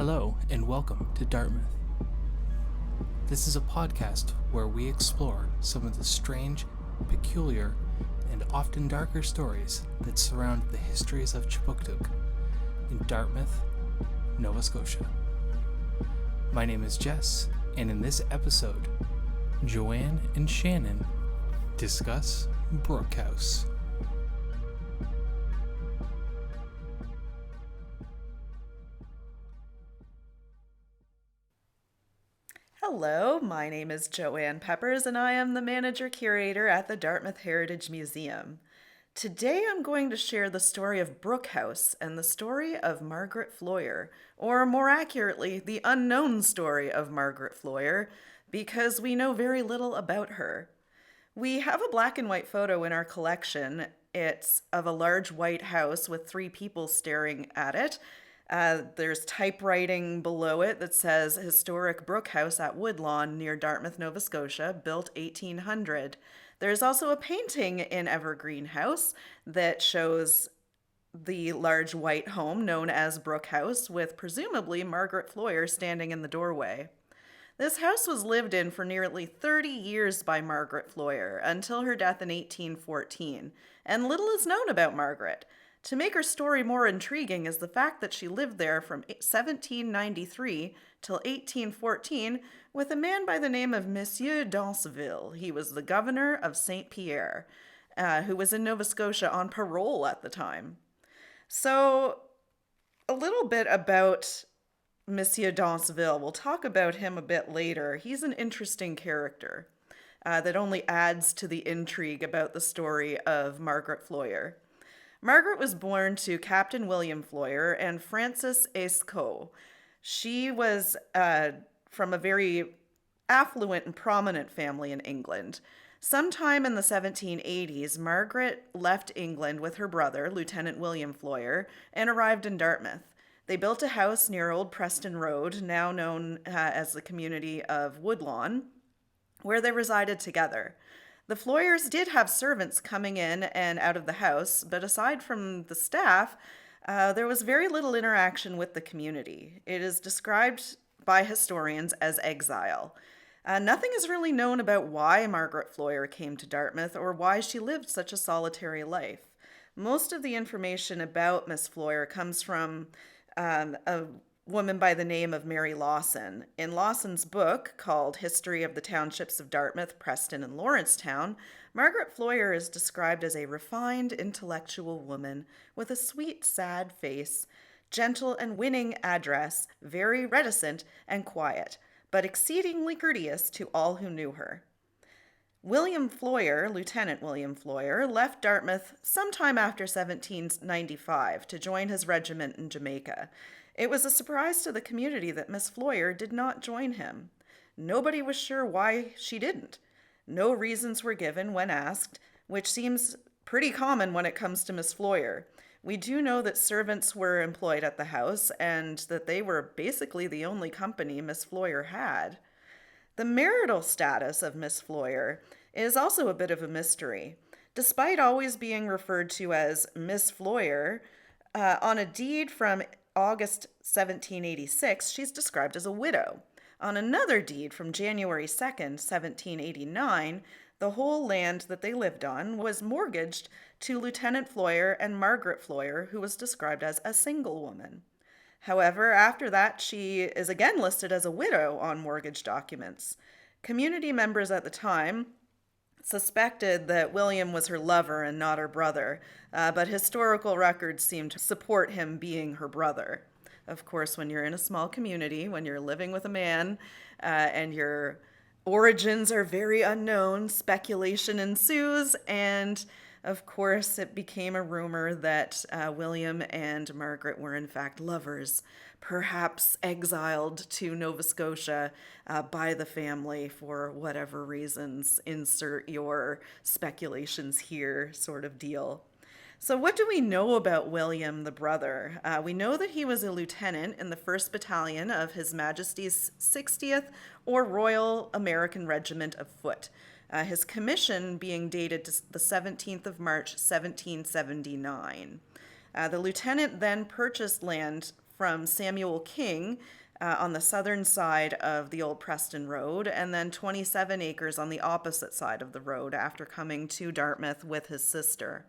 Hello, and welcome to DartMyth. This is a podcast where we explore some of the strange, peculiar, and often darker stories that surround the histories of Chipuktuk in Dartmouth, Nova Scotia. My name is Jess, and in this episode, Joanne and Shannon discuss Brook House. Hello, my name is Joanne Peppers and I am the manager-curator at the Dartmouth Heritage Museum. Today I'm going to share the story of Brook House and the story of Margaret Floyer, or more accurately, the unknown story of Margaret Floyer, because we know very little about her. We have a black and white photo in our collection. It's of a large white house with three people staring at it. There's typewriting below it that says Historic Brook House at Woodlawn near Dartmouth, Nova Scotia, built 1800. There's also a painting in Evergreen House that shows the large white home known as Brook House, with presumably Margaret Floyer standing in the doorway. This house was lived in for nearly 30 years by Margaret Floyer until her death in 1814, and little is known about Margaret. To make her story more intriguing is the fact that she lived there from 1793 till 1814 with a man by the name of Monsieur Danseville. He was the governor of St. Pierre, who was in Nova Scotia on parole at the time. So, a little bit about Monsieur Danseville. We'll talk about him a bit later. He's an interesting character that only adds to the intrigue about the story of Margaret Floyer. Margaret was born to Captain William Floyer and Frances Escaut. She was from a very affluent and prominent family in England. Sometime in the 1780s, Margaret left England with her brother, Lieutenant William Floyer, and arrived in Dartmouth. They built a house near Old Preston Road, now known as the community of Woodlawn, where they resided together. The Floyers did have servants coming in and out of the house, but aside from the staff, there was very little interaction with the community. It is described by historians as exile. Nothing is really known about why Margaret Floyer came to Dartmouth or why she lived such a solitary life. Most of the information about Miss Floyer comes from a woman by the name of Mary Lawson. In Lawson's book, called History of the Townships of Dartmouth, Preston, and Lawrencetown, Margaret Floyer is described as a refined, intellectual woman with a sweet, sad face, gentle and winning address, very reticent and quiet, but exceedingly courteous to all who knew her. William Floyer, Lieutenant William Floyer, left Dartmouth sometime after 1795 to join his regiment in Jamaica. It was a surprise to the community that Miss Floyer did not join him. Nobody was sure why she didn't. No reasons were given when asked, which seems pretty common when it comes to Miss Floyer. We do know that servants were employed at the house and that they were basically the only company Miss Floyer had. The marital status of Miss Floyer is also a bit of a mystery. Despite always being referred to as Miss Floyer, on a deed from August 1786, she's described as a widow. On another deed from January 2nd, 1789, the whole land that they lived on was mortgaged to Lieutenant Floyer and Margaret Floyer, who was described as a single woman. However, after that, she is again listed as a widow on mortgage documents. Community members at the time suspected that William was her lover and not her brother, but historical records seem to support him being her brother. Of course, when you're in a small community, when you're living with a man, and your origins are very unknown, speculation ensues, and of course it became a rumor that William and Margaret were in fact lovers, perhaps exiled to Nova Scotia by the family for whatever reasons. Insert your speculations here sort of deal. So what do we know about William the brother? We know that he was a lieutenant in the 1st Battalion of His Majesty's 60th or Royal American Regiment of Foot. His commission being dated to the 17th of March, 1779. The lieutenant then purchased land from Samuel King on the southern side of the old Preston Road, and then 27 acres on the opposite side of the road after coming to Dartmouth with his sister.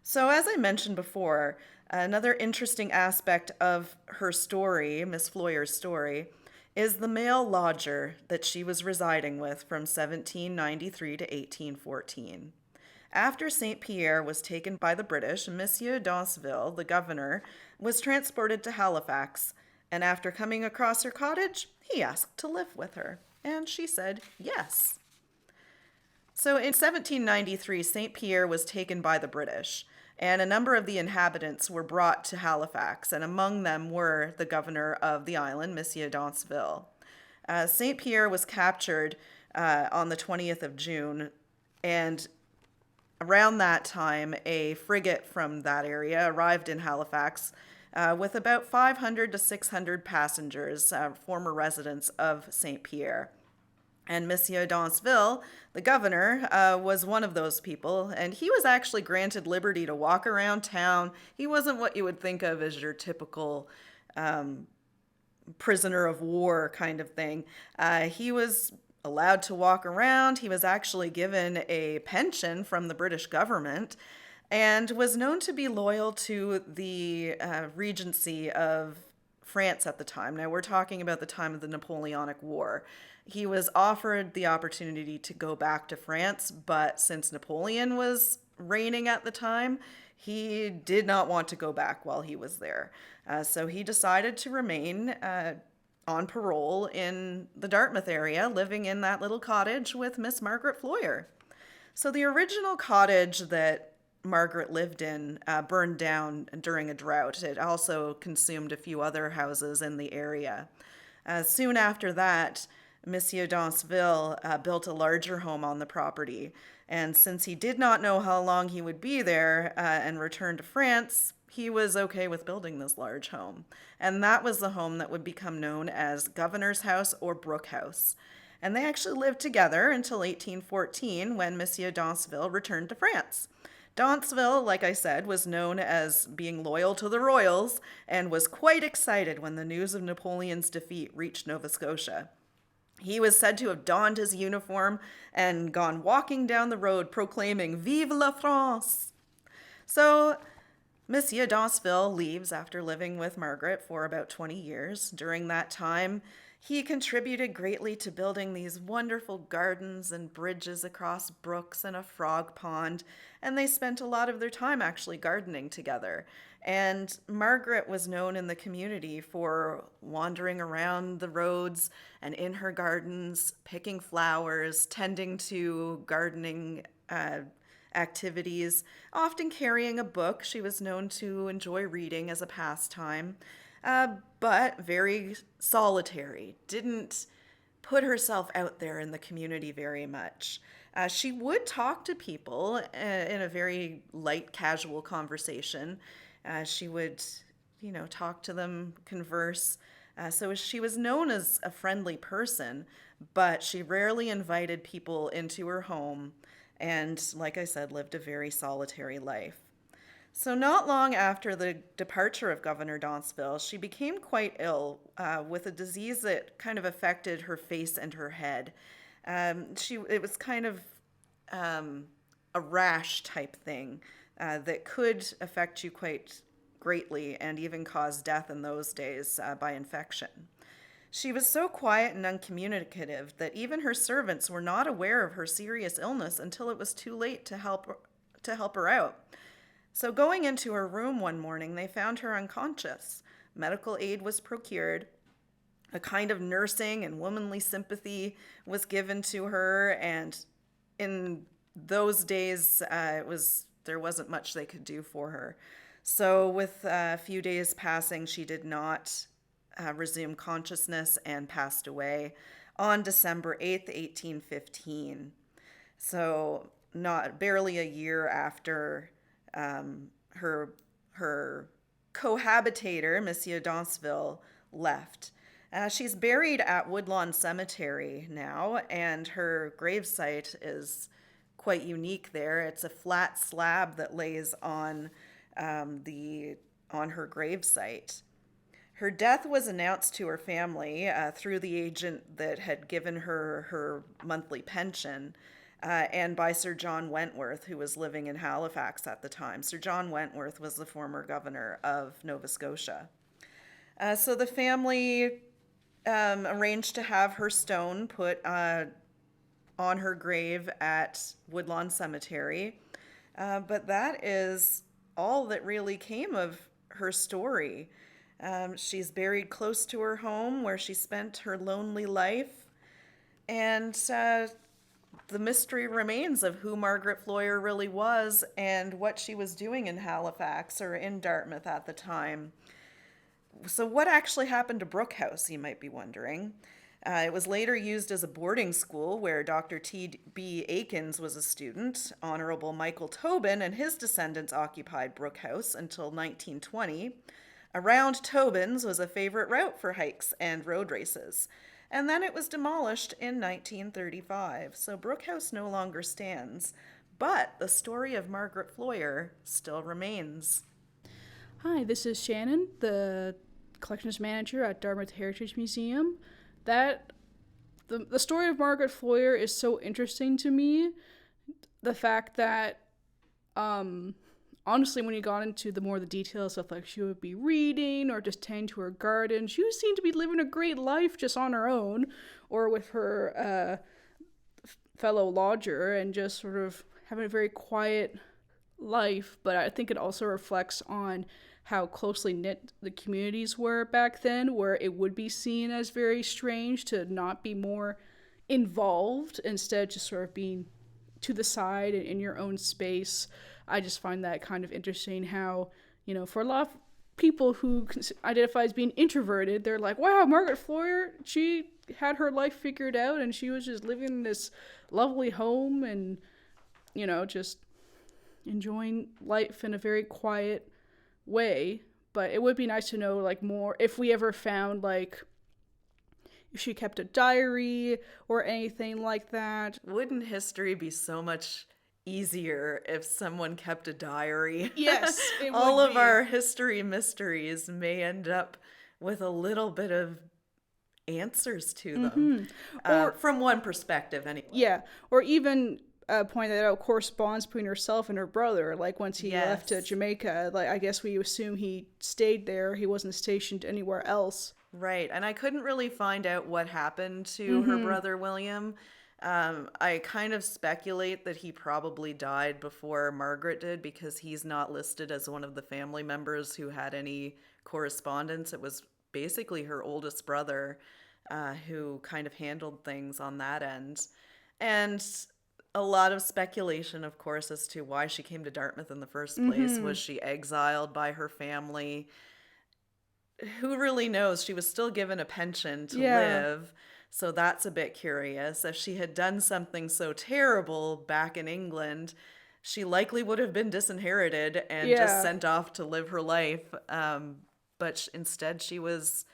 So, as I mentioned before, another interesting aspect of her story, Miss Floyer's story, is the male lodger that she was residing with from 1793 to 1814. After St. Pierre was taken by the British, Monsieur Danseville, the governor, was transported to Halifax, and after coming across her cottage, he asked to live with her, and she said yes. So in 1793, St. Pierre was taken by the British, and a number of the inhabitants were brought to Halifax, and among them were the governor of the island, Monsieur Danseville. St. Pierre was captured on the 20th of June, and around that time, a frigate from that area arrived in Halifax with about 500 to 600 passengers, former residents of St. Pierre. And Monsieur Danseville, the governor, was one of those people, and he was actually granted liberty to walk around town. He wasn't what you would think of as your typical prisoner of war kind of thing. He was allowed to walk around. He was actually given a pension from the British government and was known to be loyal to the regency of France at the time. Now, we're talking about the time of the Napoleonic War. He was offered the opportunity to go back to France, but since Napoleon was reigning at the time, he did not want to go back while he was there. So he decided to remain on parole in the Dartmouth area, living in that little cottage with Miss Margaret Floyer. So the original cottage that Margaret lived in burned down during a drought. It also consumed a few other houses in the area. Soon after that, Monsieur Danseville built a larger home on the property. And since he did not know how long he would be there and return to France, he was okay with building this large home. And that was the home that would become known as Governor's House or Brook House. And they actually lived together until 1814 when Monsieur Danseville returned to France. Danseville, like I said, was known as being loyal to the royals and was quite excited when the news of Napoleon's defeat reached Nova Scotia. He was said to have donned his uniform and gone walking down the road proclaiming, "Vive la France!" So, Monsieur Danseville leaves after living with Margaret for about 20 years. During that time, he contributed greatly to building these wonderful gardens and bridges across brooks and a frog pond, and they spent a lot of their time actually gardening together. And Margaret was known in the community for wandering around the roads and in her gardens, picking flowers, tending to gardening activities, often carrying a book. She was known to enjoy reading as a pastime, but very solitary, didn't put herself out there in the community very much. She would talk to people in a very light, casual conversation. She would, talk to them, converse. So she was known as a friendly person, but she rarely invited people into her home and, like I said, lived a very solitary life. So not long after the departure of Governor Danseville, she became quite ill with a disease that kind of affected her face and her head. It was kind of a rash type thing that could affect you quite greatly and even cause death in those days by infection. She was so quiet and uncommunicative that even her servants were not aware of her serious illness until it was too late to help her out. So going into her room one morning, they found her unconscious. Medical aid was procured. A kind of nursing and womanly sympathy was given to her, and in those days, there wasn't much they could do for her. So with a few days passing, she did not resume consciousness and passed away on December 8th, 1815. So barely a year after her cohabitator, Monsieur Danseville, left. She's buried at Woodlawn Cemetery now, and her gravesite is quite unique there. It's a flat slab that lays on her gravesite. Her death was announced to her family through the agent that had given her her monthly pension, and by Sir John Wentworth, who was living in Halifax at the time. Sir John Wentworth was the former governor of Nova Scotia. So the family arranged to have her stone put on her grave at Woodlawn Cemetery. But that is all that really came of her story. She's buried close to her home where she spent her lonely life. And the mystery remains of who Margaret Floyer really was and what she was doing in Halifax or in Dartmouth at the time. So, what actually happened to Brook House, you might be wondering? It was later used as a boarding school where Dr. T.B. Aikins was a student. Honorable Michael Tobin and his descendants occupied Brook House until 1920. Around Tobin's was a favorite route for hikes and road races. And then it was demolished in 1935, so Brook House no longer stands. But the story of Margaret Floyer still remains. Hi, this is Shannon, the collections manager at DartMyth Heritage Museum. The story of Margaret Floyer is so interesting to me. The fact that, honestly, when you got into the details of like she would be reading or just tending to her garden, she seemed to be living a great life just on her own or with her fellow lodger and just sort of having a very quiet life. But I think it also reflects on how closely knit the communities were back then, where it would be seen as very strange to not be more involved, instead just sort of being to the side and in your own space. I just find that kind of interesting how, for a lot of people who identify as being introverted, they're like, wow, Margaret Floyer, she had her life figured out and she was just living in this lovely home and, just enjoying life in a very quiet way. But it would be nice to know like more if we ever found like if she kept a diary or anything like that. Wouldn't history be so much easier if someone kept a diary? Yes, it would All of be. our history mysteries may end up with a little bit of answers to them. Or from one perspective anyway. yeah, or even pointed out corresponds between herself and her brother. Like once he left to Yes. Jamaica, like I guess we assume he stayed there. He wasn't stationed anywhere else. Right, and I couldn't really find out what happened to her brother William. I kind of speculate that he probably died before Margaret did because he's not listed as one of the family members who had any correspondence. It was basically her oldest brother who kind of handled things on that end. And a lot of speculation, of course, as to why she came to Dartmouth in the first place. Was she exiled by her family? Who really knows? She was still given a pension to live, so that's a bit curious. If she had done something so terrible back in England, she likely would have been disinherited and just sent off to live her life. But instead she was,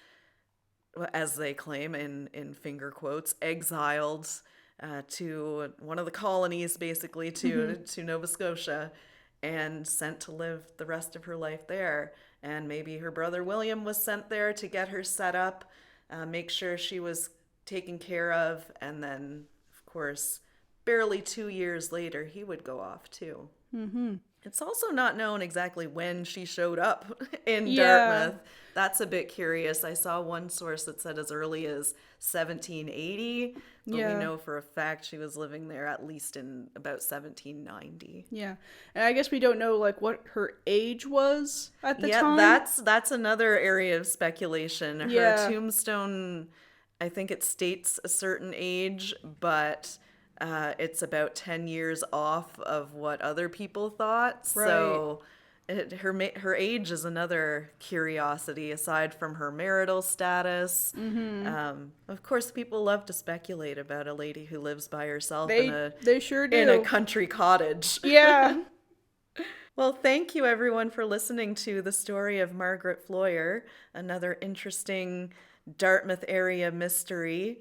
as they claim in finger quotes, exiled to one of the colonies, basically, to Nova Scotia, and sent to live the rest of her life there. And maybe her brother William was sent there to get her set up, make sure she was taken care of, and then, of course, barely 2 years later, he would go off too. It's also not known exactly when she showed up in Dartmouth. That's a bit curious. I saw one source that said as early as 1780, but we know for a fact she was living there at least in about 1790. Yeah, and I guess we don't know like what her age was at the time. Yeah, that's another area of speculation. Her tombstone, I think it states a certain age, but it's about 10 years off of what other people thought. Right. So her age is another curiosity aside from her marital status. Of course, people love to speculate about a lady who lives by herself They sure do. in a country cottage. Yeah. Well, thank you everyone for listening to the story of Margaret Floyer, another interesting Dartmouth area mystery.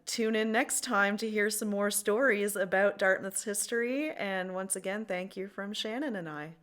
Tune in next time to hear some more stories about Dartmouth's history. And once again, thank you from Shannon and I.